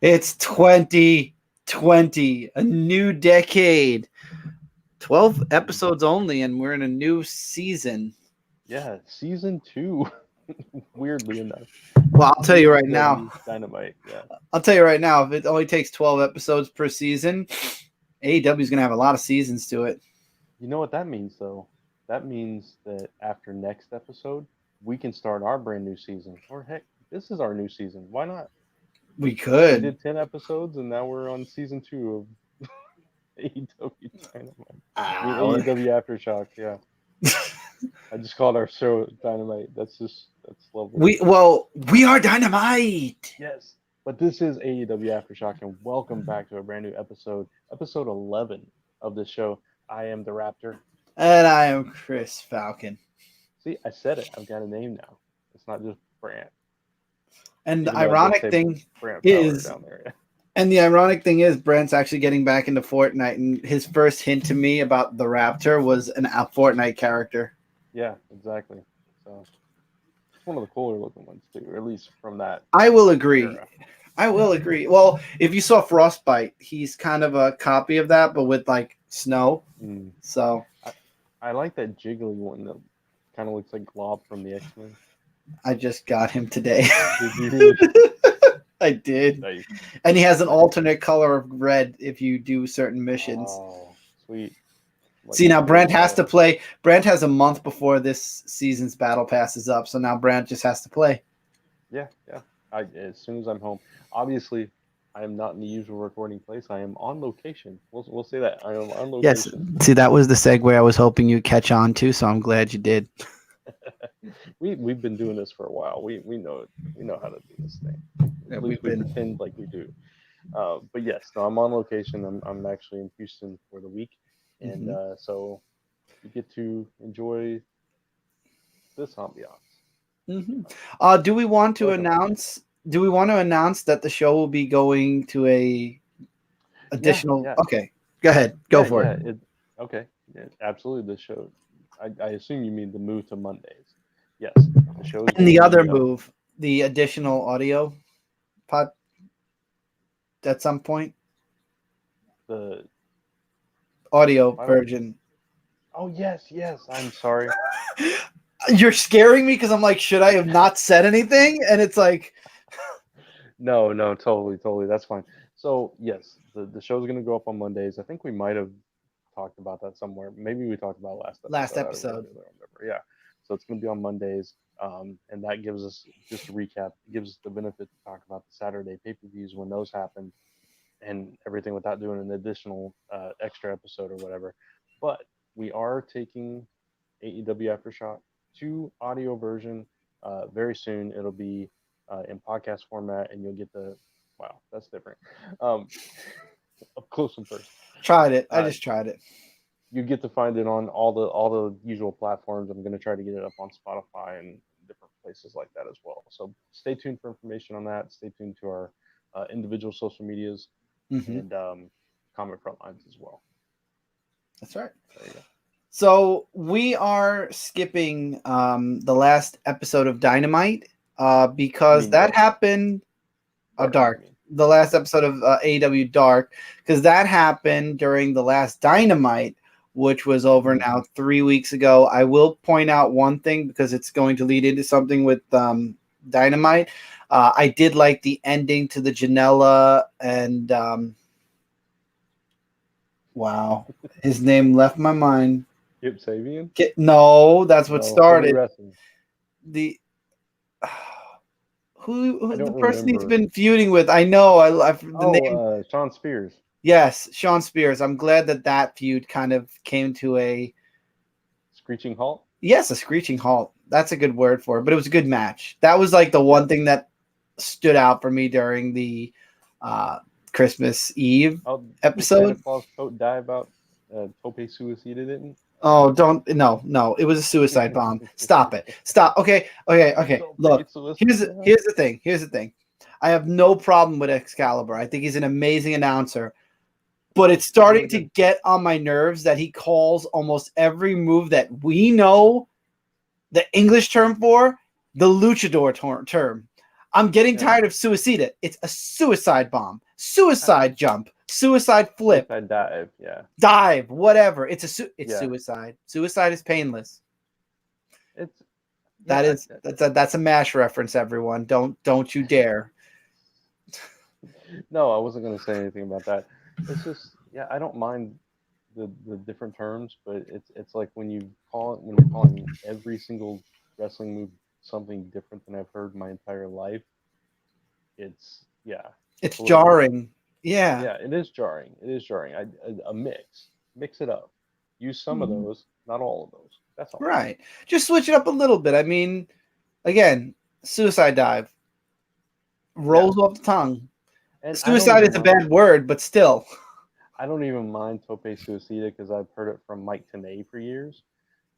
It's 2020, a new decade. 12 episodes only, and we're in a new season. Yeah, season 2. Weirdly enough, Well, I'll tell you right now. AEW Dynamite. Yeah, I'll tell you right now, if it only takes 12 episodes per season, AEW is going to have a lot of seasons to it. you know what that means though? That means that after next episode, we can start our brand new season. Or heck, this is our new season. Why not? We We could. did 10 episodes, and now we're on season 2 of AEW Dynamite. I mean Ah, AEW Aftershock. Yeah, I just called our show Dynamite. That's lovely. we are Dynamite. Yes. But this is AEW Aftershock, and welcome back to a brand new episode 11 of this show. I am the Raptor. And I am Chris Falcon. See, I said it. I've got a name now. It's not just Brant. And the Even though I did ironic say thing Brant Power is, down there. and the ironic thing is, Brent's actually getting back into Fortnite, and his first hint to me about the Raptor was a Fortnite character. Yeah, exactly. So it's one of the cooler looking ones too, or at least from that I will agree. era. I will agree. Well, if you saw Frostbite, he's kind of a copy of that, but with like snow. Mm. So I like that jiggly one that kind of looks like Glob from the X-Men. I just got him today. Did you really? I did. Nice. And he has an alternate color of red if you do certain missions. Oh, sweet. Like, See, now Brent has to play. Brent has a month before this season's battle pass is up, so now Brent just has to play. Yeah. As soon as I'm home. Obviously, I am not in the usual recording place. I am on location. We'll say that. I am on Yes. location. See, that was the segue I was hoping you'd catch on to, so I'm glad you did. We've been doing this for a while. We know it. We know how to do this thing. Yeah, At least we pretend like we do. But yes, no, I'm on location. I'm actually in Houston for the week, and so you get to enjoy this ambiance. Mm-hmm. Do we want to announce? Do we want to announce that the show will be going to a additional? Yeah. Okay, go ahead. Go for it. Okay, yeah, absolutely. The show. I assume you mean the move to Mondays. Yes, the show. And the other move, the additional audio pod at some point. The audio version. Oh yes. I'm sorry. You're scaring me because I'm like, should I have not said anything? And it's like, no, totally. That's fine. So yes, the show's gonna go up on Mondays. I think we might have talked about that somewhere. Maybe we talked about last episode. I don't really remember. Yeah. So it's gonna be on Mondays. And that gives us, just to recap, gives us the benefit to talk about the Saturday pay-per-views when those happen and everything without doing an additional extra episode or whatever. But we are taking AEW Aftershock to audio version very soon. It'll be in podcast format, and you'll get wow, that's different. Up close and personal. Tried it. I just tried it. You get to find it on all the usual platforms. I'm going to try to get it up on Spotify and different places like that as well. So stay tuned for information on that. Stay tuned to our individual social medias and Comic Frontlines as well. That's right. There you go. So we are skipping the last episode of Dynamite because that happened. Dark. The last episode of AEW Dark, because that happened during the last Dynamite, which was over now 3 weeks ago. I will point out one thing because it's going to lead into something with Dynamite. I did like the ending to the Janela and wow, his name left my mind. Kip Sabian? No, that's what started. The who the person he's been feuding with. I know. The name. Sean Spears. Yes, Sean Spears. I'm glad that feud kind of came to a screeching halt. Yes, a screeching halt. That's a good word for it. But it was a good match. That was like the one thing that stood out for me during the Christmas Eve episode. Did Santa Claus die about Tope suicided it? Oh, no. It was a suicide bomb. Stop it. Stop. Okay. Look, here's the thing. I have no problem with Excalibur. I think he's an amazing announcer. But it's starting to get on my nerves that he calls almost every move that we know the English term for the luchador term. I'm getting tired of Suicida. It's a suicide bomb, suicide jump, suicide flip, suicide dive, dive, whatever. It's suicide. Suicide is painless. That's a MASH reference, everyone. Don't you dare. No, I wasn't going to say anything about that. It's just, I don't mind the different terms, but it's like when you're calling every single wrestling move something different than I've heard my entire life. It's jarring. Yeah, it is jarring. A mix it up. Use some of those, not all of those. That's all. Right. Just switch it up a little bit. I mean, again, suicide dive rolls off the tongue. And suicide is a bad word, but still. I don't even mind Tope Suicida because I've heard it from Mike Tenay for years.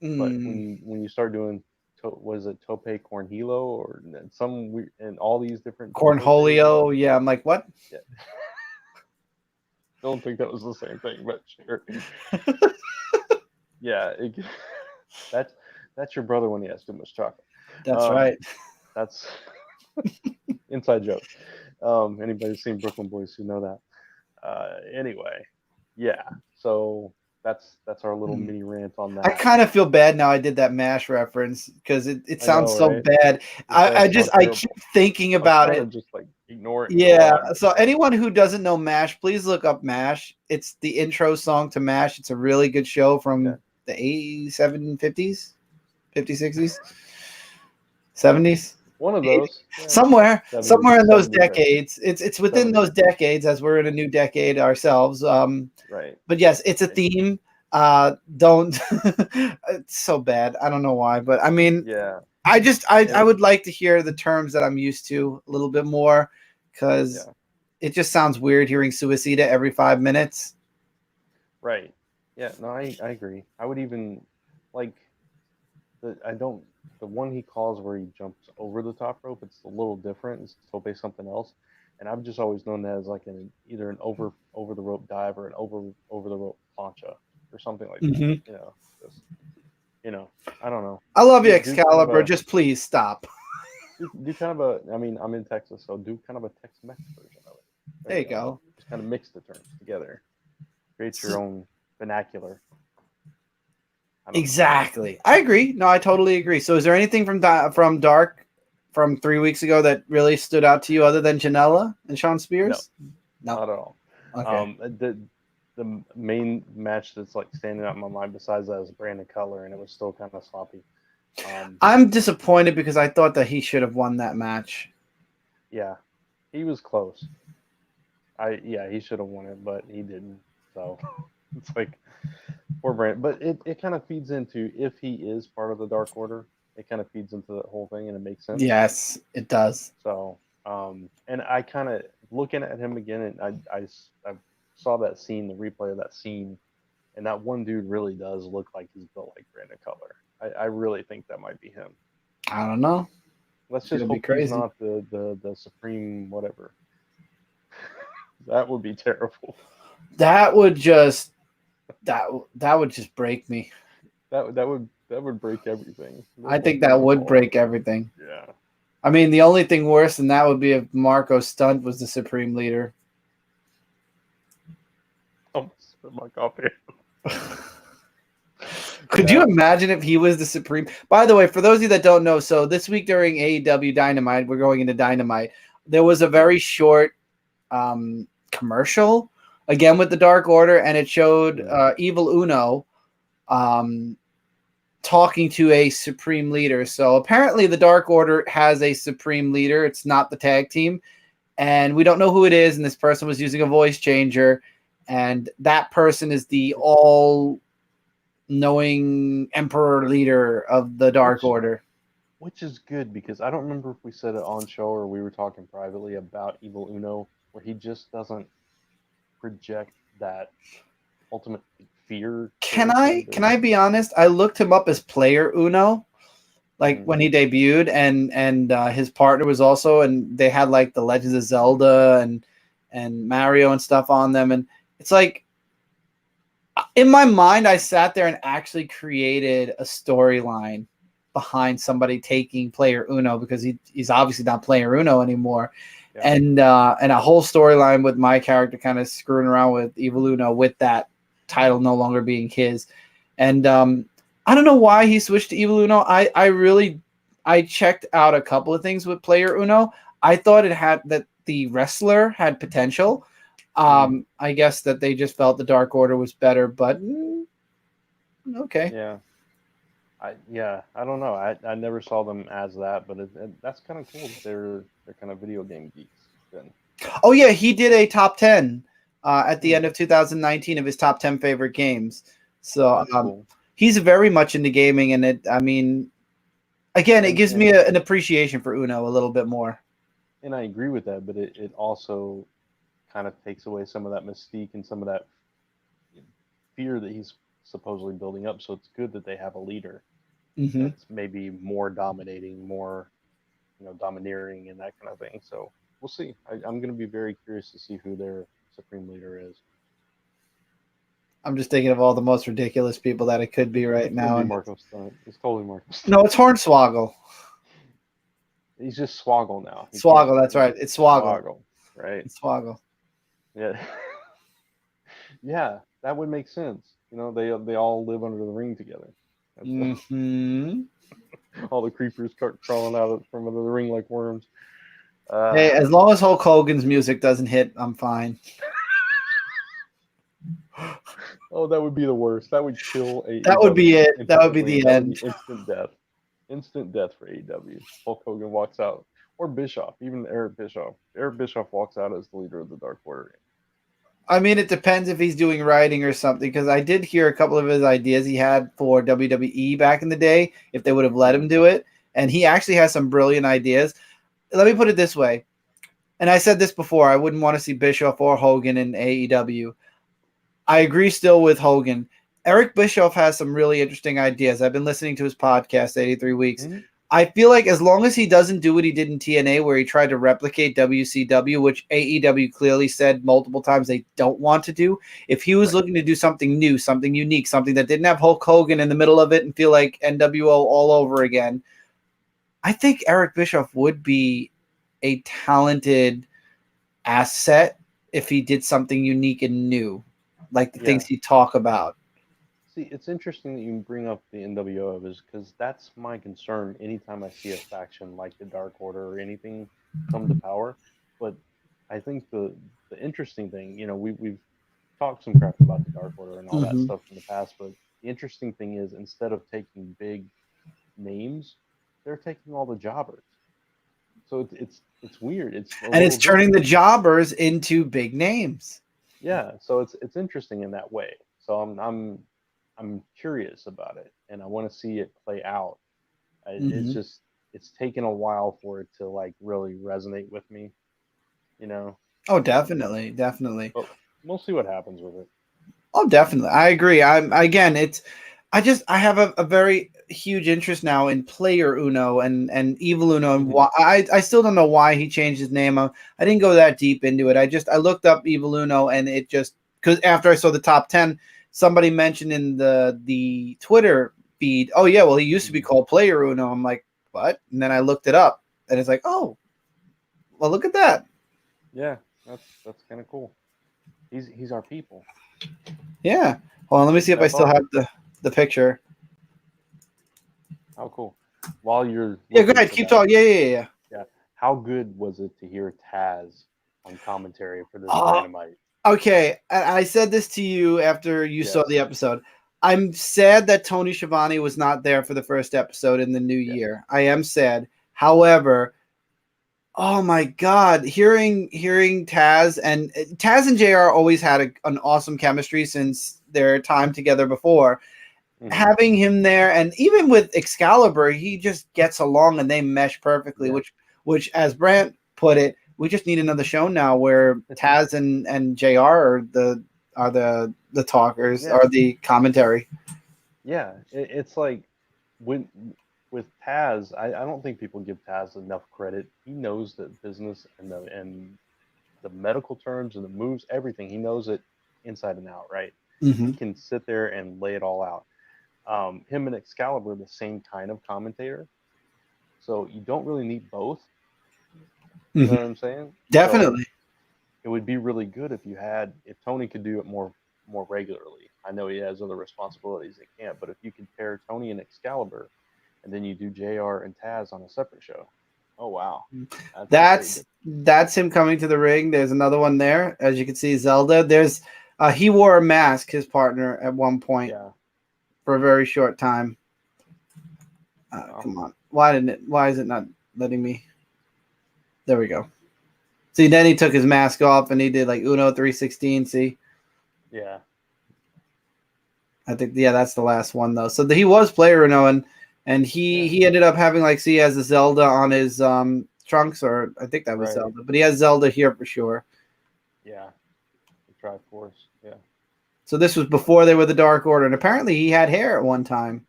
But when you start doing, was it Tope Cornhilo or some weird, and all these different Cornholio? Yeah, I'm like, what? Yeah. Don't think that was the same thing, but sure. Yeah, that's your brother when he has too much chocolate. That's right. That's inside joke. Anybody seen Brooklyn Boys who know that? Anyway, so that's our little mini rant on that. I kind of feel bad now I did that MASH reference because it sounds so bad. I keep thinking about it. Just like ignore it. Yeah. So anyone who doesn't know MASH, please look up MASH. It's the intro song to MASH. It's a really good show from the 80s, 50s, 60s, 70s. One of those. Somewhere in those decades. It's within those decades as we're in a new decade ourselves. Right. But yes, it's a theme. Don't it's so bad. I don't know why, but I mean, I would like to hear the terms that I'm used to a little bit more because it just sounds weird hearing Suicida every 5 minutes. Right. Yeah, no, I agree. I would even like the one he calls where he jumps over the top rope, it's a little different. It's Tope something else. And I've just always known that as like either an over the rope dive or an over the rope plancha or something like that. I don't know. I love you, Excalibur. Just please stop. Do kind of a. I mean, I'm in Texas, so do kind of a Tex-Mex version of it. There you go. Just kind of mix the terms together. Create your own vernacular. Exactly. I agree. No, I totally agree. So, is there anything from Dark from 3 weeks ago that really stood out to you other than Janela and Sean Spears? No, not at all. Okay. The main match that's like standing out in my mind besides that is Brandon Cutler, and it was still kind of sloppy. I'm disappointed because I thought that he should have won that match. Yeah, he was close. He should have won it, but he didn't. So it's like poor Brandon. But it kind of feeds into, if he is part of the Dark Order, it kind of feeds into the whole thing, and it makes sense. Yes, it does. So, and I kind of looking at him again, and I saw that scene, the replay of that scene, and that one dude really does look like he's built like Brandon Cutler. I really think that might be him. I don't know. Let's just hope he's not the Supreme whatever. That would be terrible. That would just break me. That would break everything. I think that would break everything. Yeah. I mean, the only thing worse than that would be if Marco Stunt was the Supreme Leader. Oh, spit my coffee. Could you imagine if he was the Supreme? By the way, for those of you that don't know, so this week during AEW Dynamite, we're going into Dynamite, there was a very short commercial, again with the Dark Order, and it showed Evil Uno talking to a Supreme Leader. So apparently the Dark Order has a Supreme Leader. It's not the tag team. And we don't know who it is, and this person was using a voice changer. And that person is the all-knowing emperor leader of the Dark Order. Which is good, because I don't remember if we said it on show or we were talking privately about Evil Uno, where he just doesn't project that ultimate fear. Can I be honest? I looked him up as Player Uno, like when he debuted, and his partner was also, and they had like the Legends of Zelda and Mario and stuff on them, and it's like, in my mind, I sat there and actually created a storyline behind somebody taking Player Uno because he's obviously not Player Uno anymore. Yeah. And a whole storyline with my character kind of screwing around with Evil Uno with that title no longer being his. And I don't know why he switched to Evil Uno. I checked out a couple of things with Player Uno. I thought that the wrestler had potential. I guess that they just felt the Dark Order was better, but okay. Yeah. I don't know. I never saw them as that, but that's kind of cool. They're kind of video game geeks then. Oh yeah, he did a top 10 at the end of 2019 of his top 10 favorite games. So cool. He's very much into gaming, and it gives me an appreciation for Uno a little bit more. And I agree with that, but it also kind of takes away some of that mystique and some of that fear that he's supposedly building up. So it's good that they have a leader that's maybe more dominating, more domineering and that kind of thing. So we'll see. I'm going to be very curious to see who their supreme leader is. I'm just thinking of all the most ridiculous people that it could be right now. It's totally Marcos. No, it's Hornswoggle. He's just Swoggle now. Swoggle, that's right. It's Swoggle. Swoggle, right? It's Swoggle. Yeah. Yeah, that would make sense. They all live under the ring together. All the creepers crawling out from under the ring like worms. Hey, as long as Hulk Hogan's music doesn't hit, I'm fine. Oh, that would be the worst. That would kill AEW. That would be it. That would be the end. Be instant death. Instant death for AEW. Hulk Hogan walks out. Or Bischoff. Even Eric Bischoff. Eric Bischoff walks out as the leader of the Dark Order. I mean, it depends if he's doing writing or something, because I did hear a couple of his ideas he had for WWE back in the day, if they would have let him do it. And he actually has some brilliant ideas. Let me put it this way. And I said this before, I wouldn't want to see Bischoff or Hogan in AEW. I agree still with Hogan. Eric Bischoff has some really interesting ideas. I've been listening to his podcast, 83 Weeks. I feel like as long as he doesn't do what he did in TNA, where he tried to replicate WCW, which AEW clearly said multiple times they don't want to do, if he was looking to do something new, something unique, something that didn't have Hulk Hogan in the middle of it and feel like NWO all over again, I think Eric Bischoff would be a talented asset if he did something unique and new, like the things he talk about. See, it's interesting that you bring up the NWO, because that's my concern anytime I see a faction like the Dark Order or anything come to power. But I think the interesting thing, we've talked some crap about the Dark Order and all that stuff in the past, but the interesting thing is, instead of taking big names, they're taking all the jobbers. So it's weird. It's turning the jobbers into big names. Yeah, so it's interesting in that way. So I'm curious about it, and I want to see it play out. It's taken a while for it to like really resonate with me, Oh, definitely. But we'll see what happens with it. Oh, definitely. I agree. I have a very huge interest now in Player Uno and Evil Uno, and why I still don't know why he changed his name. I didn't go that deep into it. I looked up Evil Uno, and it just, because after I saw the top 10. Somebody mentioned in the Twitter feed, oh, yeah, well, he used to be called Player Uno. I'm like, what? And then I looked it up, and it's like, oh, well, look at that. Yeah, that's kind of cool. He's our people. Yeah. Hold on, let me see if I still have the picture. How cool. While you're... Yeah, go ahead. Keep talking. Yeah. How good was it to hear Taz on commentary for this Dynamite? Okay, I said this to you after you saw the episode. I'm sad that Tony Schiavone was not there for the first episode in the new year. I am sad. However, oh my God, hearing Taz and JR always had an awesome chemistry since their time together before. Having him there, and even with Excalibur, he just gets along and they mesh perfectly. Which, as Brant put it, we just need another show now where Taz and JR are the talkers, are the commentary. Yeah, it's like with Taz, I don't think people give Taz enough credit. He knows the business and the medical terms and the moves, everything. He knows it inside and out, right? He can sit there and lay it all out. Him and Excalibur, the same kind of commentator. So you don't really need both. You know what I'm saying? Definitely. So it would be really good if Tony could do it more regularly. I know he has other responsibilities he can't, but if you could pair Tony and Excalibur, and then you do JR and Taz on a separate show. Oh wow, that's him coming to the ring. There's another one there, as you can see, Zelda. There's he wore a mask, his partner, at one point for a very short time. Come on, why is it not letting me? There we go. See, then he took his mask off and he did like Uno 316. See, I think that's the last one though. So he was player Uno, and he ended up having he has a Zelda on his trunks, or I think that was Zelda, but he has Zelda here for sure. Yeah, the Triforce. Yeah. So this was before they were the Dark Order, and apparently he had hair at one time.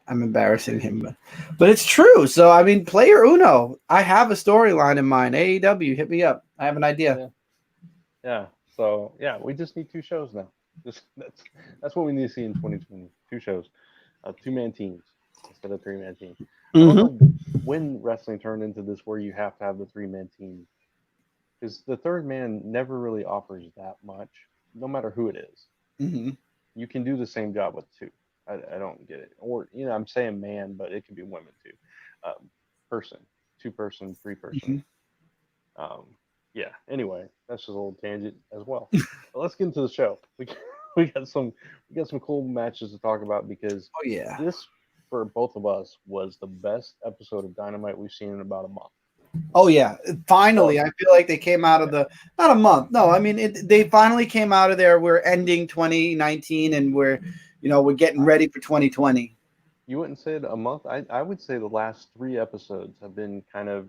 I'm embarrassing him, but it's true. So I mean, player Uno. I have a storyline in mind. AEW, hit me up. I have an idea. Yeah. So yeah, we just need 2 shows now. That's what we need to see in 2020. 2 shows, 2-man teams instead of 3-man teams. I don't know when wrestling turned into this where you have to have the 3-man team, because the third man never really offers that much, no matter who it is. You can do the same job with 2. I don't get it. Or I'm saying man, but it could be women too. Person, 2-person, 3-person. Yeah. Anyway, that's just a little tangent as well. But let's get into the show. We got some cool matches to talk about, because this, for both of us, was the best episode of Dynamite we've seen in about a month. Oh yeah, finally! I feel like they came out of not a month. No, I mean they finally came out of there. We're ending 2019, and we're getting ready for 2020. You wouldn't say it a month? I would say the last 3 episodes have been kind of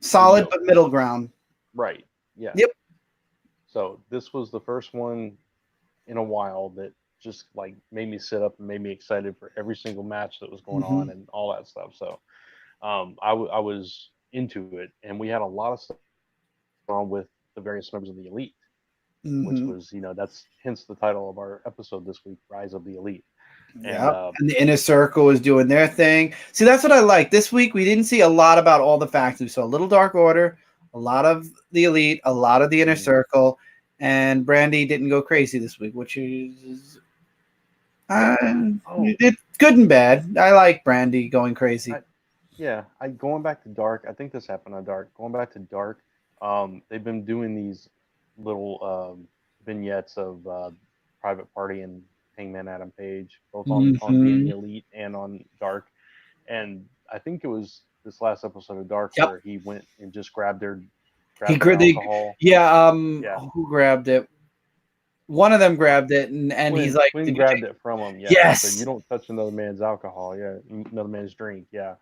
solid, but middle ground. Right. Yeah. Yep. So this was the first one in a while that just made me sit up and made me excited for every single match that was going on and all that stuff. So I was into it, and we had a lot of stuff on with the various members of the Elite, which was that's hence the title of our episode this week, Rise of the Elite. And the Inner Circle is doing their thing. See, that's what I like. This week we didn't see a lot about all the factions. We saw a little Dark Order, a lot of the Elite, a lot of the Inner Circle, and Brandy didn't go crazy this week, which is it's good and bad. I like Brandy going crazy. Going back to Dark, I think this happened on Dark. Going back to Dark, they've been doing these little vignettes of Private Party and Hangman Adam Page, both on the Elite and on Dark. And I think it was this last episode of Dark where he went and just grabbed their alcohol. Who grabbed it? One of them grabbed it, and he's like, Quinn grabbed it from him. Yeah. Yes. So you don't touch another man's alcohol. Yeah. Another man's drink. Yeah.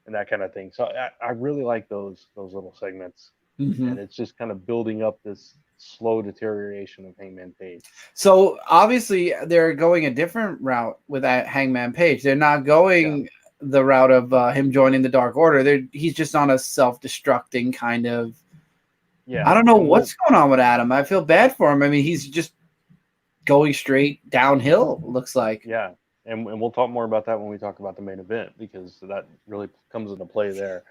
And that kind of thing. So I really like those little segments. And it's just kind of building up this slow deterioration of Hangman Page. So obviously they're going a different route with that Hangman Page. They're not going the route of him joining the Dark Order. He's just on a self-destructing kind of. Yeah, I don't know what's going on with Adam. I feel bad for him. I mean, he's just going straight downhill, looks like. Yeah, and we'll talk more about that when we talk about the main event, because that really comes into play there.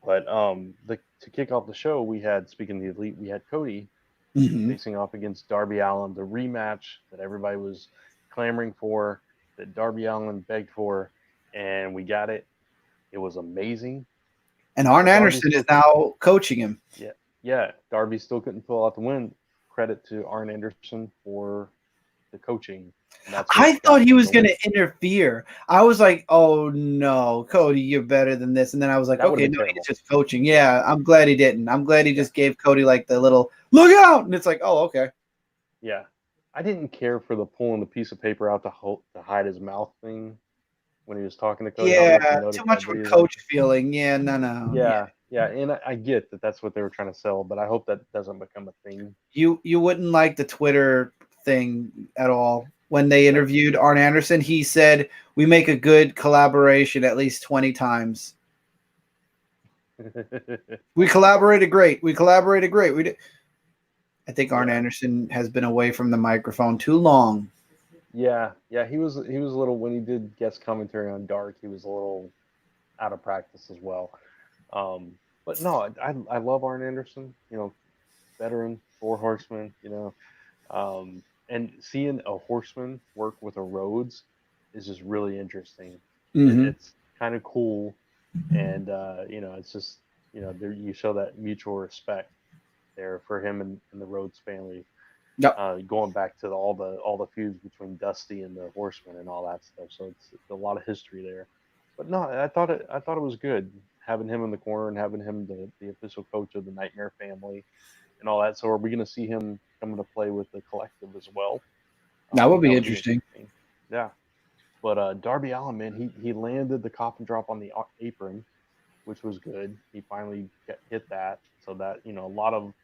But to kick off the show, we had, speaking of the Elite, we had Cody facing off against Darby Allin, the rematch that everybody was clamoring for, that Darby Allin begged for, and we got it. It was amazing. And Arn Anderson is now coaching him. Yeah. Darby still couldn't pull out the win. Credit to Arn Anderson for the coaching. I thought he was going to interfere. I was like, oh, no, Cody, you're better than this. And then I was like, okay, no, he's just coaching. Yeah, I'm glad he didn't. I'm glad he just gave Cody the little, look out. And it's like, oh, okay. Yeah. I didn't care for the pulling the piece of paper out to hide his mouth thing when he was talking to Cody. Yeah, too much of a coach feeling. Yeah, no. Yeah, and I get that that's what they were trying to sell, but I hope that doesn't become a thing. You wouldn't like the Twitter thing at all. When they interviewed Arn Anderson, he said, we make a good collaboration at least 20 times. We collaborated great. We did. I think Arn Anderson has been away from the microphone too long. Yeah, he was a little, when he did guest commentary on Dark, he was a little out of practice as well. But no, I love Arn Anderson. Veteran, 4 Horsemen. And seeing a Horseman work with a Rhodes is just really interesting. It's kind of cool, and it's just there you show that mutual respect there for him and the Rhodes family. Yep. Going back to all the feuds between Dusty and the Horsemen and all that stuff. So it's a lot of history there. But no, I thought it was good having him in the corner and having him the official coach of the Nightmare family and all that. So are we going to see him come into play with the collective as well? That would be interesting. Yeah. But Darby Allin, man, he landed the coffin drop on the apron, which was good. He finally hit that. So that, a lot of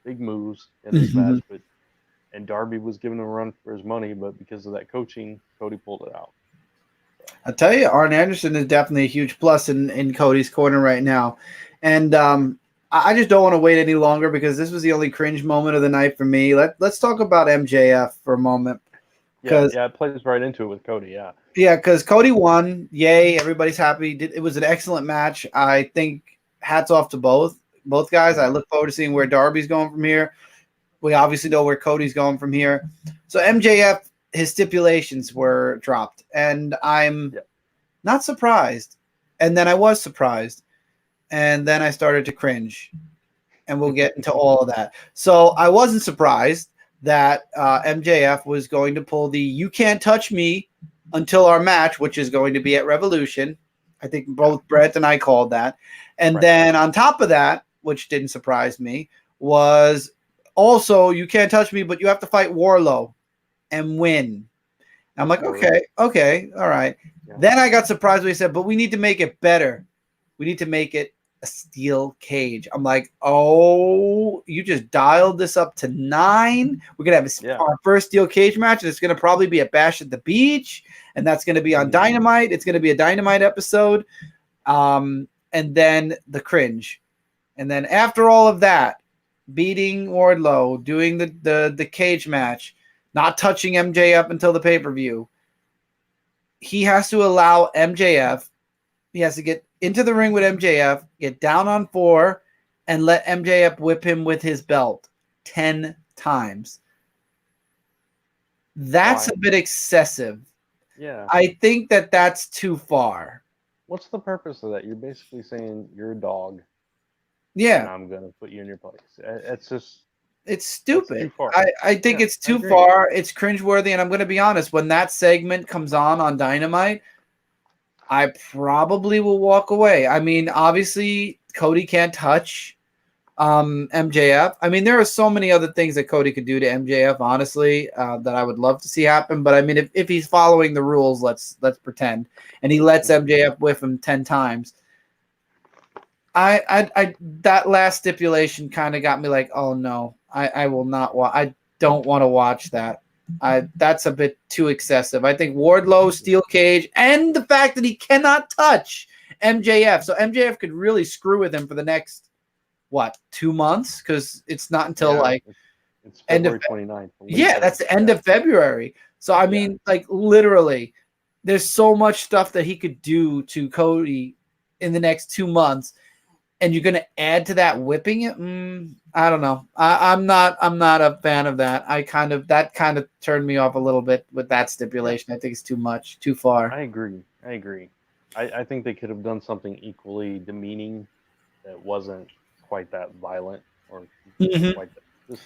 big moves in this match. And Darby was giving him a run for his money, but because of that coaching, Cody pulled it out. I'll tell you, Arn Anderson is definitely a huge plus in Cody's corner right now. And I just don't want to wait any longer because this was the only cringe moment of the night for me. Let's talk about MJF for a moment. Yeah, it plays right into it with Cody, yeah. Yeah, because Cody won. Yay, everybody's happy. It was an excellent match. I think hats off to both guys. I look forward to seeing where Darby's going from here. We obviously know where Cody's going from here. So MJF, his stipulations were dropped, and I'm not surprised. And then I was surprised, and then I started to cringe, and we'll get into all of that. So I wasn't surprised that MJF was going to pull the "you can't touch me" until our match, which is going to be at Revolution. I think both Brett and I called that. And then on top of that, which didn't surprise me, was also "you can't touch me, but you have to fight Wardlow and win." I'm like, okay, all right. Yeah. Then I got surprised when he said, "but we need to make it better. We need to make it a steel cage." I'm like, oh, you just dialed this up to 9. We're going to have our first steel cage match, and it's going to probably be a Bash at the Beach, and that's going to be on Dynamite. It's going to be a Dynamite episode. And then the cringe. And then after all of that, beating Wardlow, doing the cage match, not touching MJF until the pay-per-view, he has to allow MJF, he has to get into the ring with MJF, get down on 4, and let MJF whip him with his belt 10 times. That's a bit excessive. Yeah. I think that's too far. What's the purpose of that? You're basically saying you're a dog. Yeah. And I'm going to put you in your place. It's just... It's stupid. I think it's too far. It's cringeworthy. And I'm going to be honest, when that segment comes on Dynamite, I probably will walk away. I mean, obviously, Cody can't touch MJF. I mean, there are so many other things that Cody could do to MJF, honestly, that I would love to see happen. But I mean, if he's following the rules, let's pretend, and he lets MJF whip him 10 times. I that last stipulation kind of got me like, oh no, I will not watch. I don't want to watch that. That's a bit too excessive. I think Wardlow, steel cage, and the fact that he cannot touch MJF. So MJF could really screw with him for the next, 2 months? Because it's not until it's February 29th. Yeah, that's the end of February. So, I mean, like literally, there's so much stuff that he could do to Cody in the next 2 months. And you're going to add to that whipping it? I don't know. I'm not a fan of that. That kind of turned me off a little bit with that stipulation. I think it's too much, too far. I agree. I think they could have done something equally demeaning that wasn't quite that violent or quite that,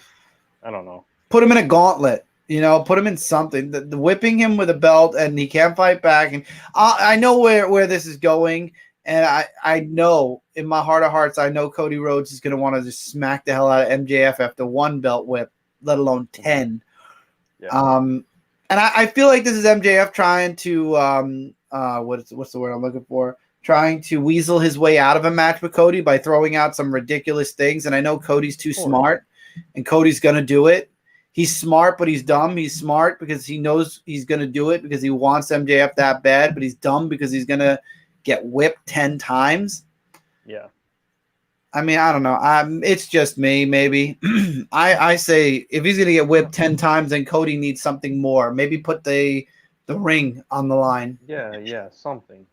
I don't know. Put him in a gauntlet. Put him in something. The whipping him with a belt and he can't fight back. And I know where this is going. And I know in my heart of hearts, I know Cody Rhodes is going to want to just smack the hell out of MJF after 1 belt whip, let alone 10. Yeah. And I feel like this is MJF trying to what's the word I'm looking for? Trying to weasel his way out of a match with Cody by throwing out some ridiculous things. And I know Cody's too smart, and Cody's going to do it. He's smart, but he's dumb. He's smart because he knows he's going to do it because he wants MJF that bad, but he's dumb because he's going to get whipped 10 times. Yeah. I mean, I don't know. It's just me, maybe. I say if he's gonna get whipped 10 times, then Cody needs something more. Maybe put the ring on the line. Yeah, something.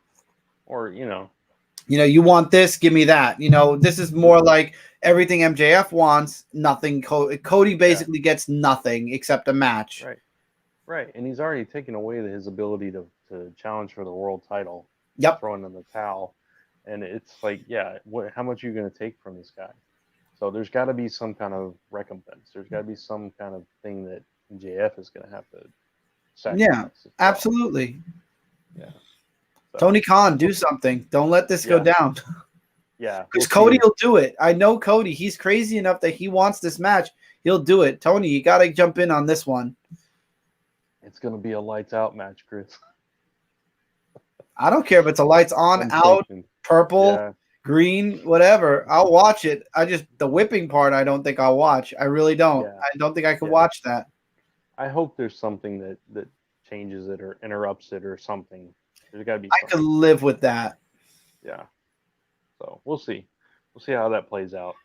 Or, You want this, give me that. This is more like everything MJF wants, nothing. Cody basically gets nothing except a match. Right. And he's already taken away his ability to challenge for the world title. Yep. Throwing in the towel. And it's like, how much are you going to take from this guy? So there's got to be some kind of recompense. There's got to be some kind of thing that MJF is going to have to sacrifice. Yeah, absolutely. Yeah. So. Tony Khan, do something. Don't let this go down. Yeah. Because Cody will do it. I know Cody. He's crazy enough that he wants this match. He'll do it. Tony, you got to jump in on this one. It's going to be a lights out match, Chris. I don't care if it's a lights on, out, purple, green, whatever. I'll watch it. The whipping part, I don't think I'll watch. I really don't. Yeah. I don't think I could watch that. I hope there's something that changes it or interrupts it or something. There's got to be something. I could live with that. Yeah. So we'll see. We'll see how that plays out.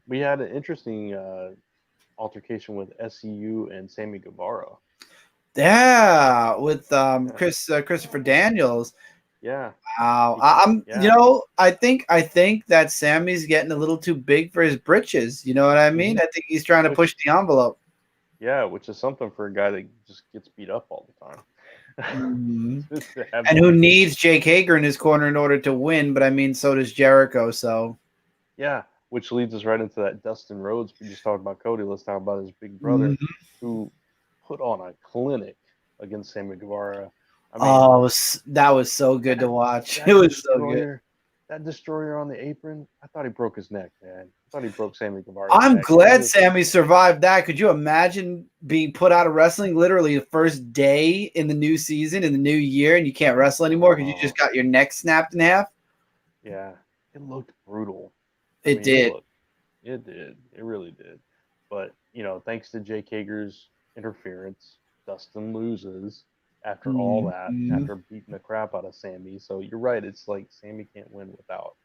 We had an interesting altercation with SCU and Sammy Guevara. Yeah, with Christopher Daniels. Yeah. Wow. I think that Sammy's getting a little too big for his britches. You know what I mean? I think he's trying to push the envelope. Yeah, which is something for a guy that just gets beat up all the time. And who needs Jake Hager in his corner in order to win, but I mean, so does Jericho, so. Yeah, which leads us right into that Dustin Rhodes. We just talked about Cody. Let's talk about his big brother who put on a clinic against Sammy Guevara. I mean, that was so good to watch. It was so good. That destroyer on the apron, I thought he broke his neck, man. I thought he broke Sammy Guevara's I'm neck. glad Sammy survived that. Could you imagine being put out of wrestling literally the first day in the new season, in the new year, and you can't wrestle anymore because you just got your neck snapped in half? Yeah, it looked brutal. It did. It did. It really did. But, thanks to Jake Hager's interference, Dustin loses. After all that, after beating the crap out of Sammy. So you're right. It's like Sammy can't win without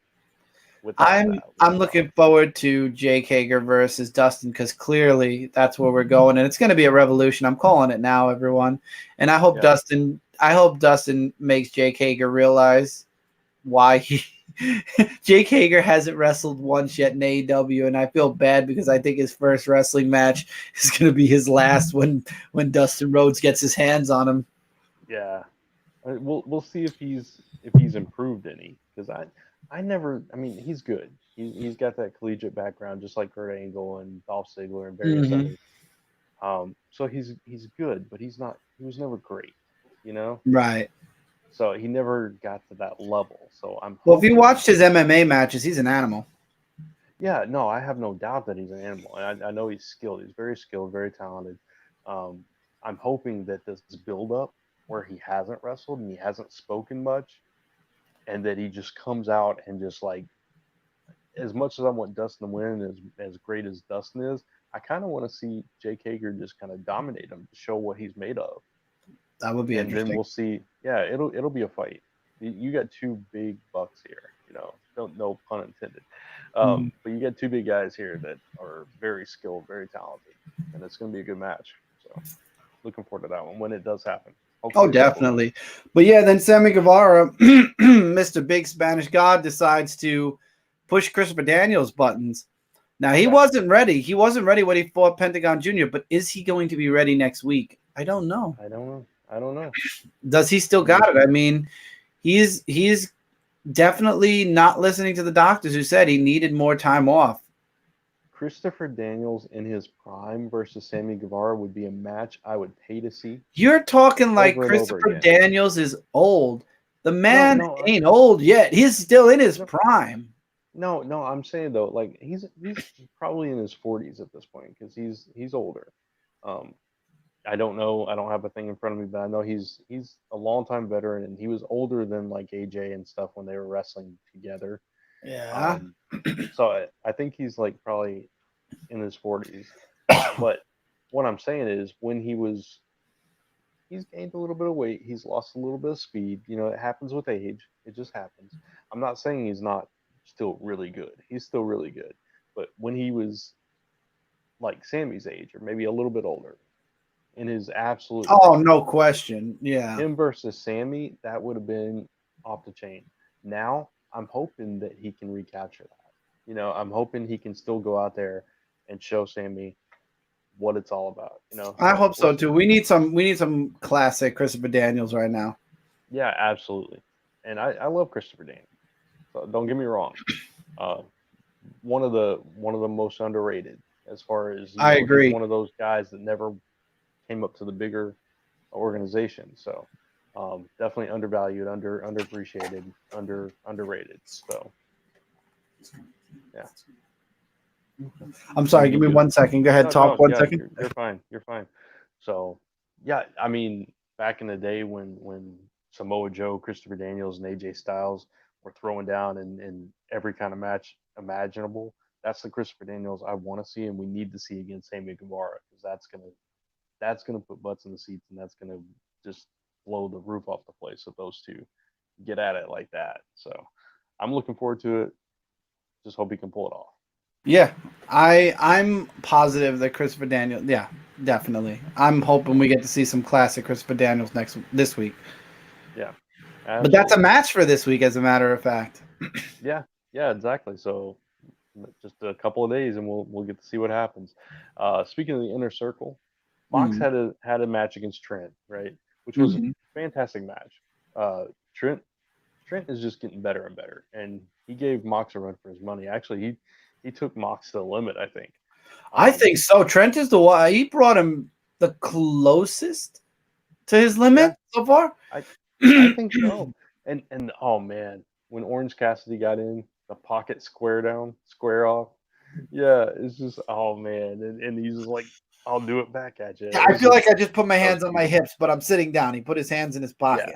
I'm looking forward to Jake Hager versus Dustin because clearly that's where we're going. And it's going to be a revolution. I'm calling it now, everyone. And I hope Dustin makes Jake Hager realize why Jake Hager hasn't wrestled once yet in AEW. And I feel bad because I think his first wrestling match is going to be his last when Dustin Rhodes gets his hands on him. Yeah, we'll see if he's improved any because he's good. He's got that collegiate background just like Kurt Angle and Dolph Ziggler and various others. So he's good, but he was never great, Right. So he never got to that level. So if you watched his MMA matches, he's an animal. Yeah, no, I have no doubt that he's an animal. I know he's skilled. He's very skilled, very talented. I'm hoping that this build up where he hasn't wrestled and he hasn't spoken much and that he just comes out and just like, as much as I want Dustin to win, as great as Dustin is, I kind of want to see Jake Hager just kind of dominate him to show what he's made of. That would be interesting. And then we'll see. Yeah, it'll be a fight. You got two big bucks here, no pun intended. But you got two big guys here that are very skilled, very talented, and it's going to be a good match. So looking forward to that one when it does happen. Hopefully definitely. But yeah, then Sammy Guevara, Mr. Big Spanish God, decides to push Christopher Daniels' buttons. Now, he wasn't ready. He wasn't ready when he fought Pentagon Jr., but is he going to be ready next week? I don't know. I don't know. Does he still got it? I mean, he's definitely not listening to the doctors who said he needed more time off. Christopher Daniels in his prime versus Sammy Guevara would be a match I would pay to see. You're talking like Christopher Daniels is old. The man ain't old yet. He's still in his prime. No, I'm saying though, like he's probably in his 40s at this point because he's older. I don't know. I don't have a thing in front of me, but I know he's a longtime veteran and he was older than like AJ and stuff when they were wrestling together. Yeah. So I think he's like probably in his 40s. But what I'm saying is when he's gained a little bit of weight, he's lost a little bit of speed. It happens with age. It just happens. I'm not saying he's not still really good. He's still really good. But when he was like Sammy's age, or maybe a little bit older, in his absolute prime, no question. Yeah. him versus Sammy, that would have been off the chain. Now, I'm hoping that he can recapture that. I'm hoping he can still go out there and show Sammy what it's all about. I hope so we'll too. see. We need some classic Christopher Daniels right now. Yeah, absolutely. And I love Christopher Daniels. So don't get me wrong. Uh, one of the most underrated as far as I agree. He's one of those guys that never came up to the bigger organization. So definitely undervalued, underappreciated, underrated. So yeah. I'm sorry. Give me 1 second. Go ahead. Talk 1 second. You're fine. You're fine. So yeah, I mean, back in the day when Samoa Joe, Christopher Daniels, and AJ Styles were throwing down in every kind of match imaginable, that's the Christopher Daniels I want to see, and we need to see against Sammy Guevara, because that's gonna put butts in the seats, and that's gonna just blow the roof off the place if those two get at it like that. So I'm looking forward to it. Just hope he can pull it off. Yeah, I'm positive that Christopher Daniels. Yeah, definitely. I'm hoping we get to see some classic Christopher Daniels this week. Yeah, absolutely. But that's a match for this week, as a matter of fact. Yeah, exactly. So just a couple of days, and we'll get to see what happens. Speaking of the inner circle, Mox had a match against Trent, right, which was a fantastic match. Trent is just getting better and better, and he gave Mox a run for his money. Actually, he took Mox to the limit, I think. I think so. Trent is the one. He brought him the closest to his limit so far. I think so. And oh man, when Orange Cassidy got in, the pocket square off. Yeah, it's just, oh man, and he's just like, I'll do it back at you. I feel like I just put my hands on my hips, but I'm sitting down. He put his hands in his pocket. Yeah.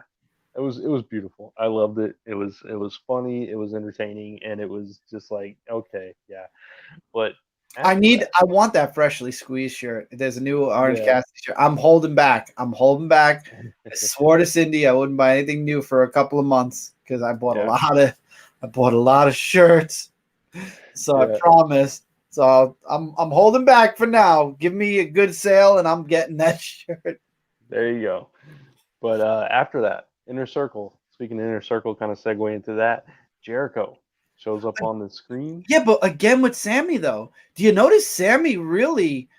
It was beautiful. I loved it. It was funny. It was entertaining, and it was just like, okay, yeah. But I want that freshly squeezed shirt. There's a new Orange Cassidy shirt. I'm holding back. I swore to Cindy I wouldn't buy anything new for a couple of months because I bought a lot of shirts. So I promised. So I'm holding back for now. Give me a good sale and I'm getting that shirt. There you go. But after that, Inner Circle. Speaking of Inner Circle, kind of segue into that. Jericho shows up on the screen. Yeah, but again with Sammy though, do you notice Sammy really?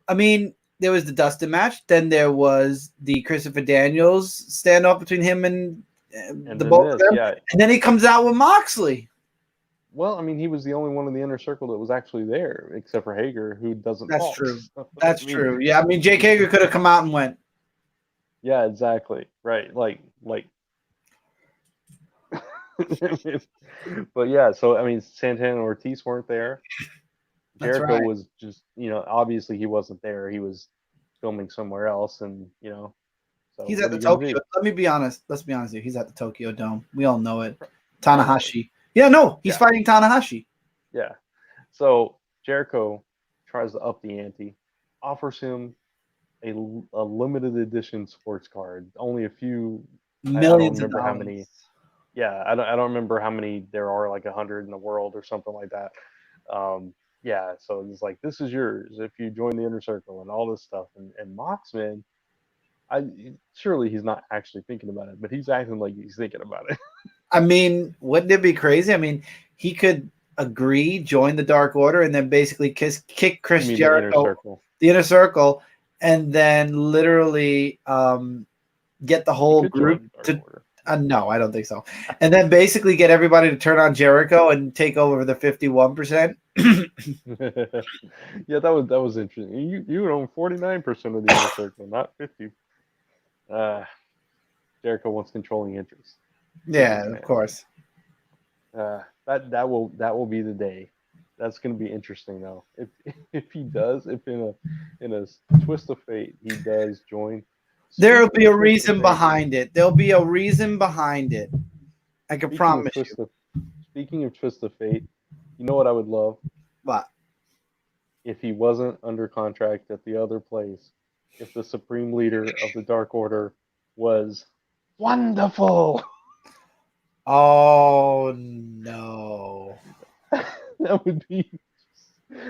I mean, there was the Dustin match, then there was the Christopher Daniels standoff between him and the both of them, and then he comes out with Moxley. Well, I mean, he was the only one in the Inner Circle that was actually there, except for Hager, who doesn't. That's true. That's true. Yeah, I mean, Jake Hager could have come out and went. Yeah, exactly. Right. Like. But yeah, so I mean, Santana and Ortiz weren't there. Jericho was just, obviously he wasn't there. He was filming somewhere else, and so he's at the Tokyo. Let me be honest. Let's be honest here. He's at the Tokyo Dome. We all know it. Tanahashi. Yeah, no, he's fighting Tanahashi. Yeah. So Jericho tries to up the ante, offers him a limited edition sports card. Only a few millions. I don't remember how many. Yeah, I don't remember how many there are, like 100 in the world or something like that. Yeah, so it's like, this is yours if you join the Inner Circle and all this stuff. And Mox, man, surely he's not actually thinking about it, but he's acting like he's thinking about it. I mean, wouldn't it be crazy? I mean, he could agree, join the Dark Order, and then basically kick Chris Jericho, the Inner Circle, and then literally get the whole group to. No, I don't think so. And then basically get everybody to turn on Jericho and take over the 51%. Yeah, that was interesting. You own 49% of the Inner Circle, not 50. Jericho wants controlling interest. Yeah, of course. That will be the day. That's going to be interesting though. If he does, if in a twist of fate he does join. There'll be a reason behind it. There'll be a reason behind it. I can promise you. Speaking of twist of fate, you know what I would love? What? If he wasn't under contract at the other place, if the supreme leader of the Dark Order was wonderful. Oh no. That would be.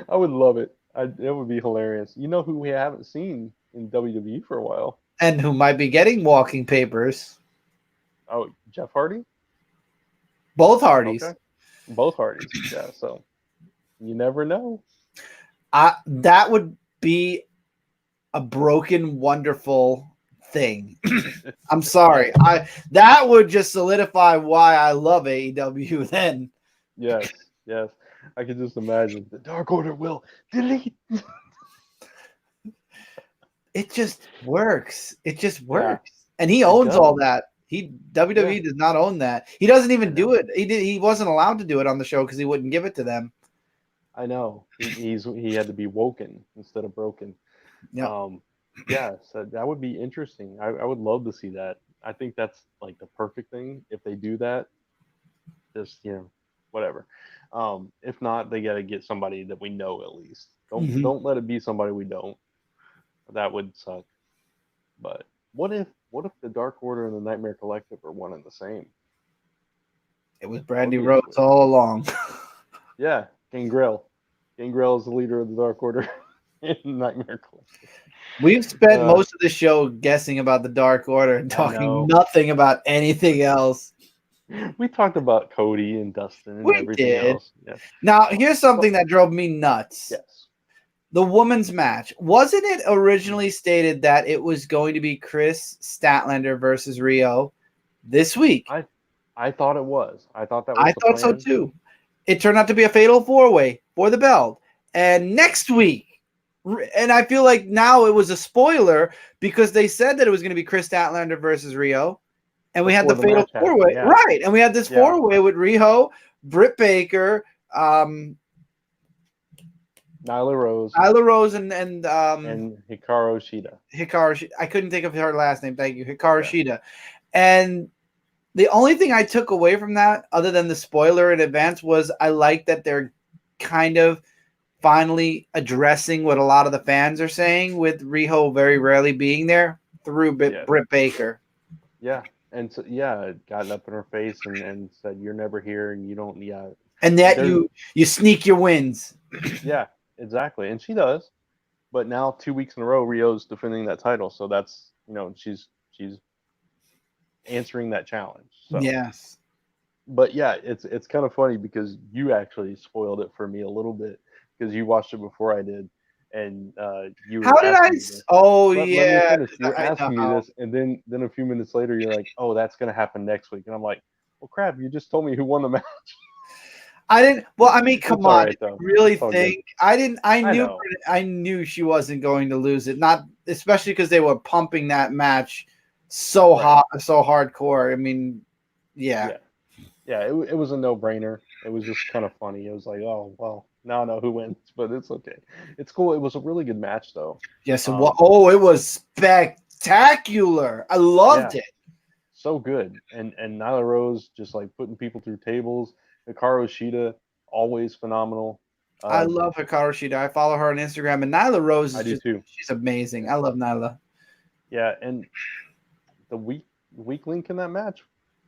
I would love it. It would be hilarious. You know who we haven't seen in WWE for a while? And who might be getting walking papers? Oh, Jeff Hardy? Both Hardys. Okay. Both Hardys. Yeah, so you never know. That would be a broken, wonderful thing. I'm sorry. That would just solidify why I love AEW then. Yes. I could just imagine the Dark Order will delete. It just works. Yeah. And he owns all that. WWE does not own that. He doesn't even do it. He wasn't allowed to do it on the show because he wouldn't give it to them. I know. He had to be woken instead of broken. Yeah. So that would be interesting. I would love to see that. I think that's like the perfect thing. If they do that, just whatever. If not, they got to get somebody that we know at least. Don't let it be somebody we don't. That would suck. But what if the Dark Order and the Nightmare Collective are one and the same? It was Brandy Rhodes all along. Yeah, Gangrel. Gangrel is the leader of the Dark Order in Nightmare Collective. We've spent most of the show guessing about the Dark Order and talking nothing about anything else. We talked about Cody and Dustin and everything else. Yeah. Now, here's something that drove me nuts. Yes. The women's match. Wasn't it originally stated that it was going to be Chris Statlander versus Riho this week? I thought it was. I thought that was I thought so too. It turned out to be a fatal 4-way for the belt. And next week, and I feel like now it was a spoiler because they said that it was going to be Chris Statlander versus Riho. And we had the fatal 4-way. Yeah. Right. And we had this 4-way with Riho, Britt Baker, Nyla Rose, and Hikaru Shida. I couldn't think of her last name. Thank you, Hikaru Shida. And the only thing I took away from that, other than the spoiler in advance, was I like that they're kind of finally addressing what a lot of the fans are saying with Riho very rarely being there through Britt Baker. Yeah. And so, gotten up in her face and said, "You're never here, and you don't." Yeah. And that you sneak your wins. Yeah. Exactly, and she does. But now 2 weeks in a row, Rio's defending that title, so that's she's answering that challenge. So. Yes. But yeah, it's kind of funny because you actually spoiled it for me a little bit because you watched it before I did, and you. How did I? Oh yeah. Let me finish. You were asking me this, and then a few minutes later, you're like, "Oh, that's gonna happen next week," and I'm like, "Well, crap! You just told me who won the match." I didn't. Well, I mean, come on. Right, really think I didn't? I knew she wasn't going to lose it. Not especially because they were pumping that match so hot, so hardcore. I mean, yeah. It was a no-brainer. It was just kind of funny. It was like, oh well, now I know who wins, but it's okay. It's cool. It was a really good match, though. Yes. It was spectacular. I loved it. So good. And Nyla Rose just like putting people through tables. Hikaru Shida, always phenomenal. I love Hikaru Shida. I follow her on Instagram, and Nyla Rose I do too. She's amazing. I love Nyla. Yeah, and the weak link in that match,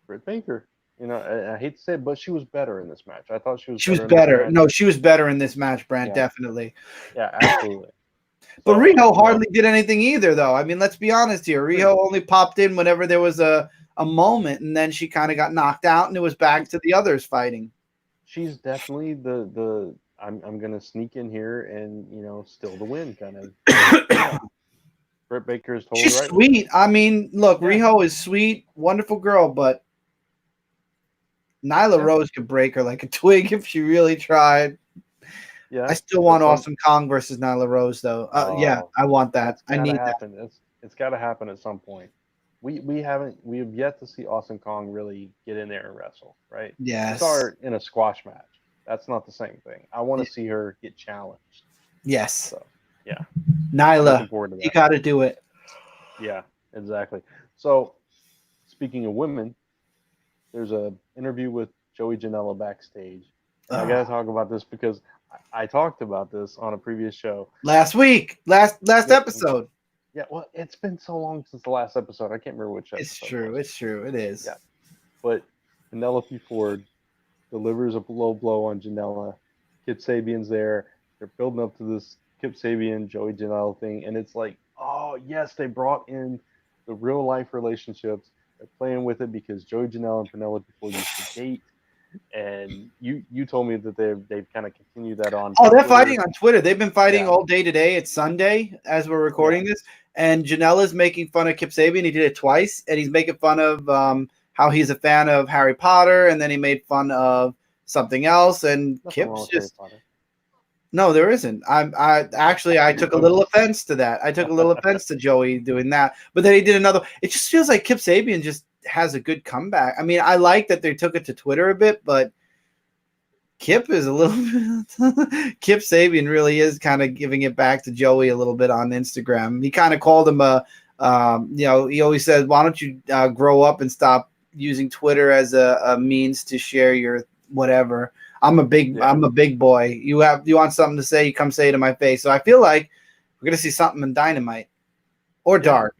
Britt Baker. I hate to say it, but she was better in this match. I thought she was better. No, she was better in this match, Brant, definitely. Yeah, absolutely. But Riho hardly did anything either, though. I mean, let's be honest here. Riho only popped in whenever there was a moment, and then she kind of got knocked out, and it was back to the others fighting. She's definitely the I'm gonna sneak in here and steal the win kind of. Britt Baker is totally She's sweet. I mean, look, Riho is sweet, wonderful girl, but Nyla Rose could break her like a twig if she really tried. Yeah, I still want Awesome Kong versus Nyla Rose, though. I want that. I need that. It's got to happen at some point. We have yet to see Awesome Kong really get in there and wrestle, right? Yes. We saw her in a squash match. That's not the same thing. I want to see her get challenged. Yes. So, yeah. Nyla, you got to do it. Yeah, exactly. So, speaking of women, there's a interview with Joey Janela backstage. I got to talk about this because I talked about this on a previous show. Last week. Last episode. Yeah, well, it's been so long since the last episode. I can't remember which episode. It's true. It is. Yeah. But Penelope Ford delivers a low blow on Janela, Kip Sabian's there. They're building up to this Kip Sabian, Joey Janela thing, and it's like, oh yes, they brought in the real life relationships. They're playing with it because Joey Janela and Penelope Ford used to date, and you told me that they've kind of continued that on. Oh, they're fighting on Twitter. They've been fighting Yeah. all day today. It's Sunday as we're recording this, and Janela's making fun of Kip Sabian. He did it twice, and he's making fun of how he's a fan of Harry Potter, and then he made fun of something else. And Kip's just no, there isn't. I took a little offense to that. I took a little offense to Joey doing that, but then he did another. It just feels like Kip Sabian just has a good comeback. I mean, I like that they took it to Twitter a bit, but Kip is a little bit. Kip Sabian really is kind of giving it back to Joey a little bit on Instagram. He kind of called him he always said, "Why don't you grow up and stop using Twitter as a means to share your whatever." I'm a big boy. You want something to say, you come say it to my face. So I feel like we're gonna see something in Dynamite or Dark,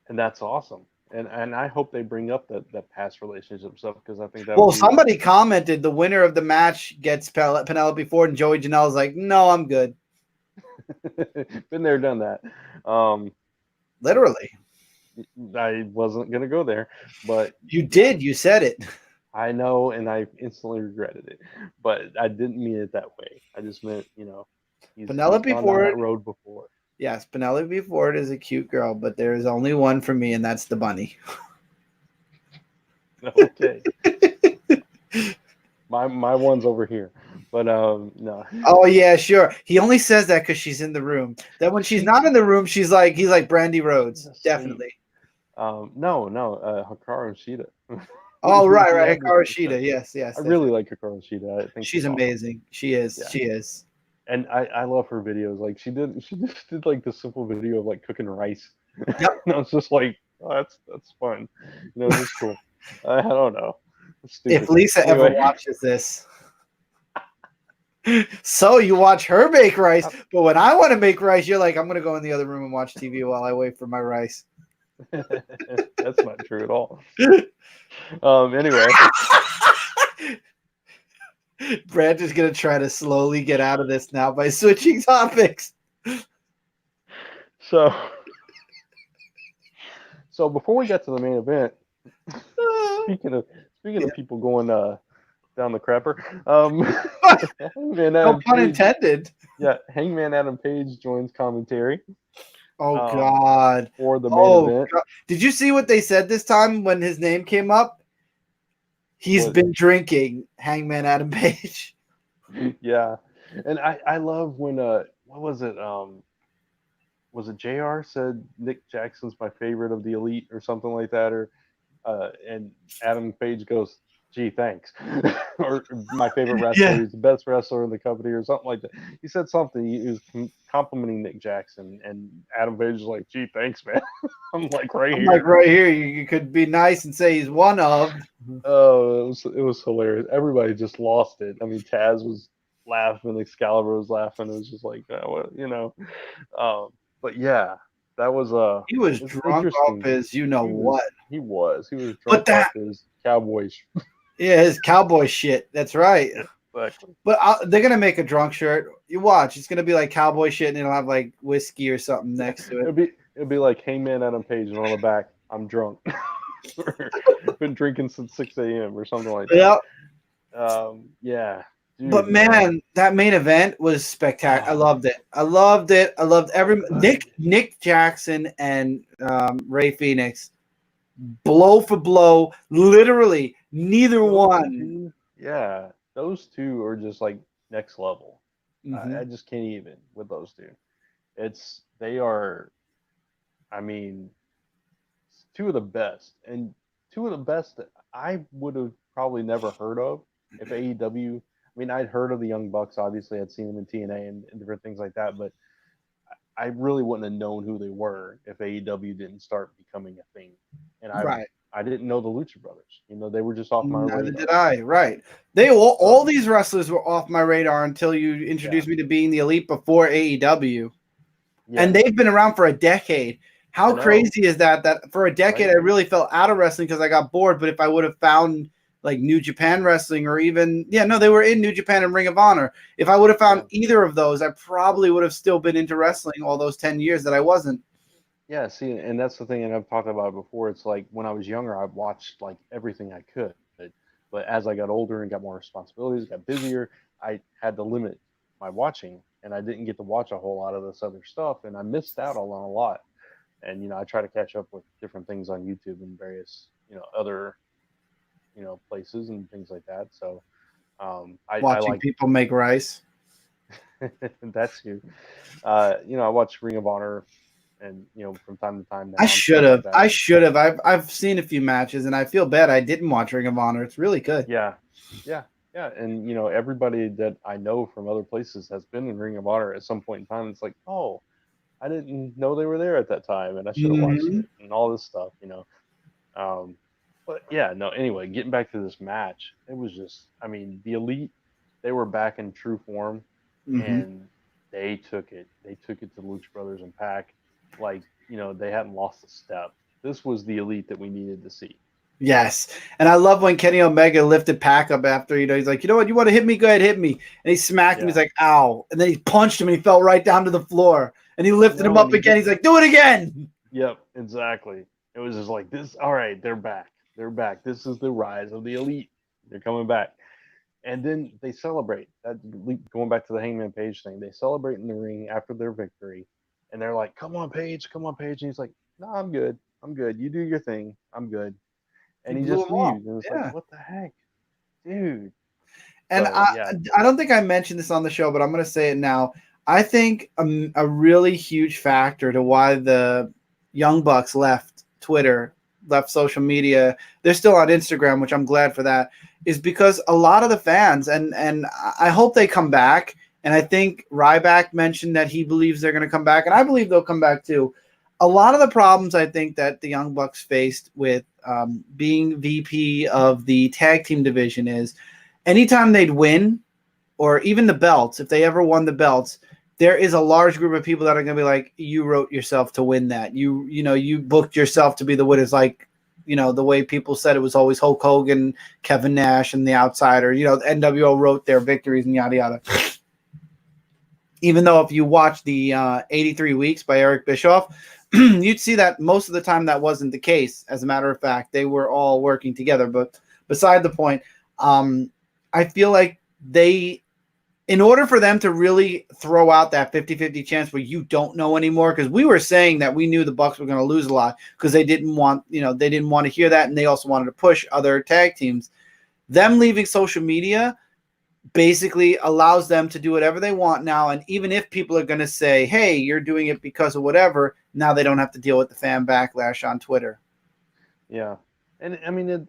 and that's awesome. And I hope they bring up that past relationship stuff because I think that. Well, somebody commented the winner of the match gets Penelope Ford, and Joey Janela's like, "No, I'm good." Been there, done that. Literally. I wasn't gonna go there, but you did. You said it. I know, and I instantly regretted it, but I didn't mean it that way. I just meant, he's Penelope gone Ford down that road before. Yes, Penelope Ford is a cute girl, but there is only one for me, and that's the bunny. Okay. my one's over here, but no. Oh yeah, sure. He only says that because she's in the room. That when she's not in the room, he's like Brandy Rhodes, definitely. No, Hikaru and Shida. Oh right, Hikaru Shida. Yes. I really like Hikaru Shida. I think she's amazing. Awesome. She is. Yeah. She is. And I love her videos. Like she did like the simple video of like cooking rice. Yep. And I was just like, oh, that's fun. It's cool. I don't know. If Lisa ever watches this. So you watch her make rice, but when I want to make rice, you're like, I'm gonna go in the other room and watch TV while I wait for my rice. That's not true at all. Anyway. Brant is going to try to slowly get out of this now by switching topics. So before we get to the main event, speaking of people going down the crapper, no pun intended. Yeah, Hangman Adam Page joins commentary. Oh God! For the main event. God. Did you see what they said this time when his name came up? He's been drinking, Hangman Adam Page. Yeah, and I love when what was it? Was it JR said Nick Jackson's my favorite of the Elite or something like that, or and Adam Page goes, "Gee, thanks," or my favorite wrestler. Yeah. He's the best wrestler in the company, or something like that. He said something. He was complimenting Nick Jackson, and Adam Page was like, "Gee, thanks, man." I'm like right here. You could be nice and say he's one of. Oh, it was hilarious. Everybody just lost it. I mean, Taz was laughing, Excalibur was laughing. It was just like, but yeah, that was he was drunk off his, what? He was drunk off his cowboy. Yeah, his cowboy shit. That's right. Exactly. But they're gonna make a drunk shirt. You watch. It's gonna be like cowboy shit, and it'll have like whiskey or something next to it. It'll be like Hangman Adam Page, and on the back, I'm drunk. Been drinking since 6 a.m. or something like that. Yeah. Yeah. Dude, but man, that main event was spectacular. I loved it. I loved every Nick Jackson and Ray Phoenix, blow for blow. Literally, neither one. Yeah, those two are just like next level. Mm-hmm. I just can't even with those two. They are. I mean, two of the best, and two of the best that I would have probably never heard of if AEW. I mean, I'd heard of the Young Bucks. Obviously, I'd seen them in TNA and different things like that, but I really wouldn't have known who they were if AEW didn't start becoming a thing. And I didn't know the Lucha Brothers. They were just off my radar. Neither did I. Right. They all these wrestlers were off my radar until you introduced me to being the Elite before AEW. Yeah. And they've been around for a decade. How crazy is that? That for a decade I really felt out of wrestling because I got bored. But if I would have found like New Japan Wrestling, or even they were in New Japan and Ring of Honor. If I would have found either of those, I probably would have still been into wrestling all those 10 years that I wasn't. Yeah, see, and that's the thing, and I've talked about it before. It's like when I was younger, I watched like everything I could, but as I got older and got more responsibilities, got busier, I had to limit my watching, and I didn't get to watch a whole lot of this other stuff, and I missed out on a lot. And I try to catch up with different things on YouTube and various other places and things like that. So I like people make rice. That's you. I watch Ring of Honor, and from time to time. Now I should have. I've seen a few matches, and I feel bad I didn't watch Ring of Honor. It's really good. Yeah. And everybody that I know from other places has been in Ring of Honor at some point in time. It's like, oh, I didn't know they were there at that time, and I should have watched it, and all this stuff. But yeah, no. Anyway, getting back to this match, it was just, the Elite, they were back in true form, and they took it. They took it to Lucha Brothers and Pac, like they hadn't lost a step. This was the Elite that we needed to see. Yes, and I love when Kenny Omega lifted Pac up after he's like, you know what, you want to hit me? Go ahead, hit me. And he smacked him. He's like, ow, and then he punched him, and he fell right down to the floor. And he lifted him up again. He's like, do it again. Yep, exactly. It was just like this. All right, they're back. They're back. This is the rise of the Elite. They're coming back. And then they celebrate. Going back to the Hangman Page thing, they celebrate in the ring after their victory. And they're like, come on, Page. Come on, Page. And he's like, no, I'm good. I'm good. You do your thing. I'm good. And he just leaves. And it's like, what the heck? Dude. And so, I don't think I mentioned this on the show, but I'm going to say it now. I think a really huge factor to why the Young Bucks left Twitter, left social media, they're still on Instagram, which I'm glad for that, is because a lot of the fans, and I hope they come back, and I think Ryback mentioned that he believes they're going to come back, and I believe they'll come back too. A lot of the problems I think that the Young Bucks faced with being VP of the tag team division is anytime they'd win, or even the belts, if they ever won the belts, there is a large group of people that are going to be like, you wrote yourself to win that. You booked yourself to be the winners. Like, the way people said it was always Hulk Hogan, Kevin Nash, and the Outsider. The NWO wrote their victories and yada, yada. Even though if you watch the 83 Weeks by Eric Bischoff, you'd see that most of the time that wasn't the case. As a matter of fact, they were all working together. But beside the point, I feel like in order for them to really throw out that 50-50 chance where you don't know anymore, because we were saying that we knew the Bucks were going to lose a lot because they didn't want to hear that, and they also wanted to push other tag teams. Them leaving social media basically allows them to do whatever they want now, and even if people are going to say, hey, you're doing it because of whatever, now they don't have to deal with the fan backlash on Twitter. Yeah. And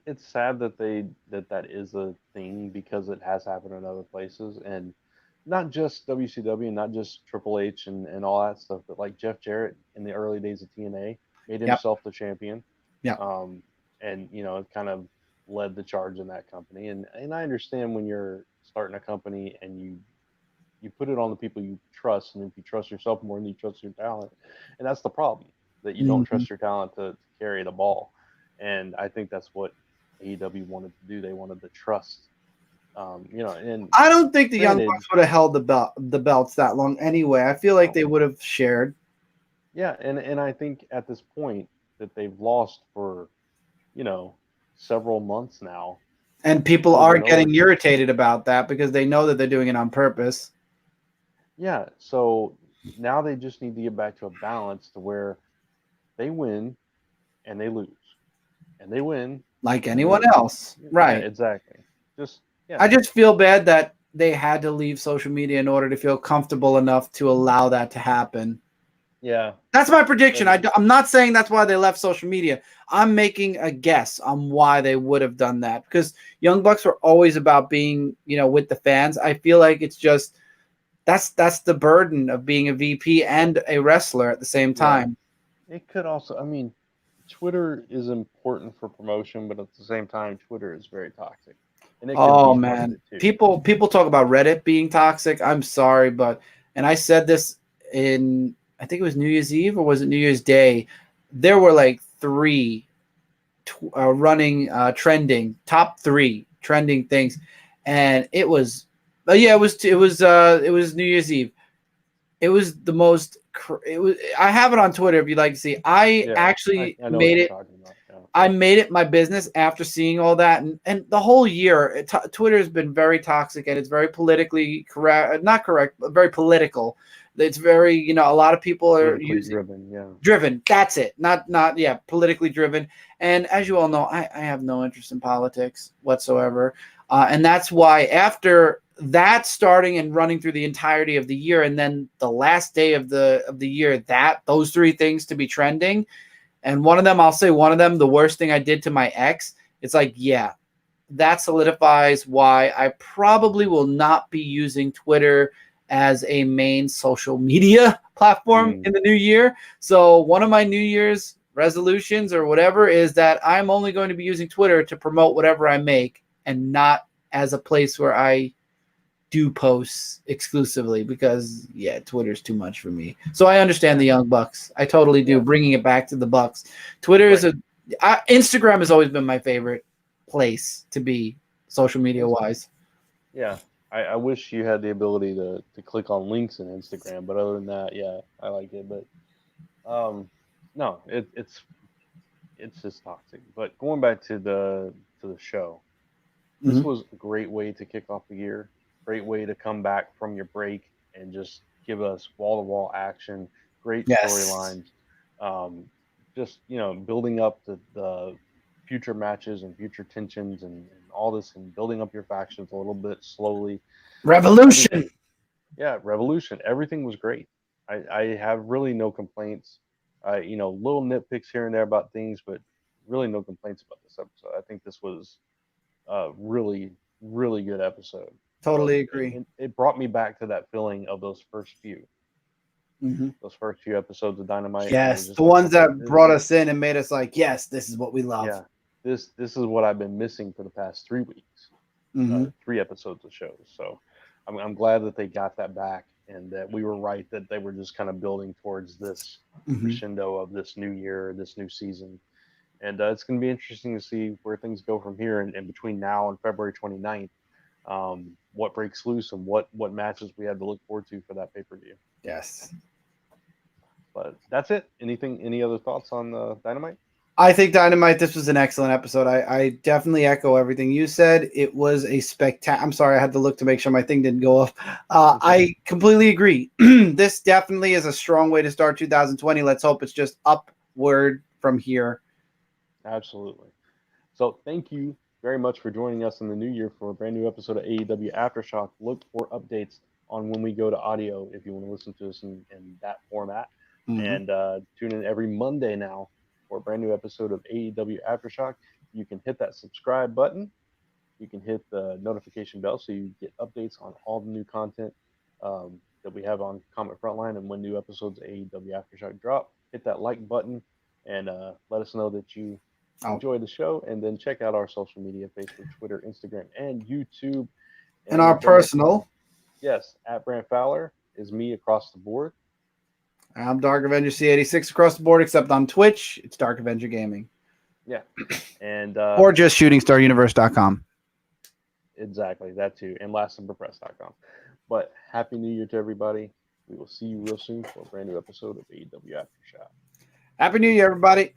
it's sad that that is a thing, because it has happened in other places, and not just WCW and not just Triple H and all that stuff, but like Jeff Jarrett in the early days of TNA made himself the champion. Yeah. And it kind of led the charge in that company. And I understand when you're starting a company and you put it on the people you trust, and if you trust yourself more than you trust your talent, and that's the problem, that you don't trust your talent to carry the ball. And I think that's what AEW wanted to do. They wanted the trust. And I don't think the Young Bucks would have held the belts that long anyway. I feel like they would have shared. Yeah, and I think at this point that they've lost for, several months now. And people are getting irritated about that because they know that they're doing it on purpose. Yeah, so now they just need to get back to a balance to where they win and they lose. And they win. Like anyone else. Right. Yeah, exactly. I just feel bad that they had to leave social media in order to feel comfortable enough to allow that to happen. Yeah. That's my prediction. I'm not saying that's why they left social media. I'm making a guess on why they would have done that, because Young Bucks were always about being, with the fans. I feel like it's just that's the burden of being a VP and a wrestler at the same time. Yeah. It could also, Twitter is important for promotion, but at the same time, Twitter is very toxic. Oh man, people talk about Reddit being toxic. I'm sorry, and I said this in, I think it was New Year's Eve, or was it New Year's Day? There were like 3 running trending top 3 trending things, and it was New Year's Eve. It was the most. I have it on Twitter if you'd like to see. I know made it. Yeah. I made it my business after seeing all that, and the whole year, Twitter has been very toxic, and it's very politically correct, not correct, but very political. It's very, a lot of people are driven. That's it. Not politically driven. And as you all know, I have no interest in politics whatsoever, and that's why after that starting and running through the entirety of the year, and then the last day of the year, those 3 things to be trending, and one of them, the worst thing I did to my ex, it's like, yeah, that solidifies why I probably will not be using Twitter as a main social media platform in the new year. So one of my New Year's resolutions or whatever is that I'm only going to be using Twitter to promote whatever I make, and not as a place where I do posts exclusively, because Twitter's too much for me. So I understand the Young Bucks. I totally do. Bringing it back to the Bucks. Twitter is Instagram has always been my favorite place to be social media wise. Yeah. I wish you had the ability to click on links in Instagram, but other than that, I like it. But no, it's just toxic. But going back to the show, this was a great way to kick off the year. Great way to come back from your break and just give us wall-to-wall action. Great storylines. Just building up the future matches and future tensions and all this, and building up your factions a little bit slowly. Revolution. Revolution. Everything was great. I have really no complaints. Little nitpicks here and there about things, but really no complaints about this episode. I think this was a really, really good episode. Totally agree. It brought me back to that feeling of those first few. Those first few episodes of Dynamite. Yes, the ones that brought us in and made us like, yes, this is what we love. Yeah, this is what I've been missing for the past 3 weeks. 3 episodes of shows. So I'm glad that they got that back, and that we were right that they were just kind of building towards this crescendo of this new year, this new season. And it's going to be interesting to see where things go from here, and between now and February 29th. What breaks loose and what matches we had to look forward to for that pay-per-view. Yes. But that's it. Any other thoughts on Dynamite? I think Dynamite, this was an excellent episode. I definitely echo everything you said. It was a spectacular. I'm sorry, I had to look to make sure my thing didn't go off. I completely agree. This definitely is a strong way to start 2020. Let's hope it's just upward from here. Absolutely. So thank you very much for joining us in the new year for a brand new episode of AEW Aftershock. Look for updates on when we go to audio if you want to listen to us in that format. And tune in every Monday now for a brand new episode of AEW Aftershock. You can hit that subscribe button. You can hit the notification bell so you get updates on all the new content that we have on Comic Frontline, and when new episodes of AEW Aftershock drop. Hit that like button and let us know that you enjoy the show, and then check out our social media: Facebook, Twitter, Instagram, and YouTube. And our personal. Yes, at Brant Fowler is me across the board. I'm Dark Avenger C86 across the board, except on Twitch, it's Dark Avenger Gaming. Yeah. And or just ShootingStarUniverse.com. Exactly, that too. And LastSummerPress.com. But Happy New Year to everybody. We will see you real soon for a brand new episode of AEW Aftershock. Happy New Year, everybody.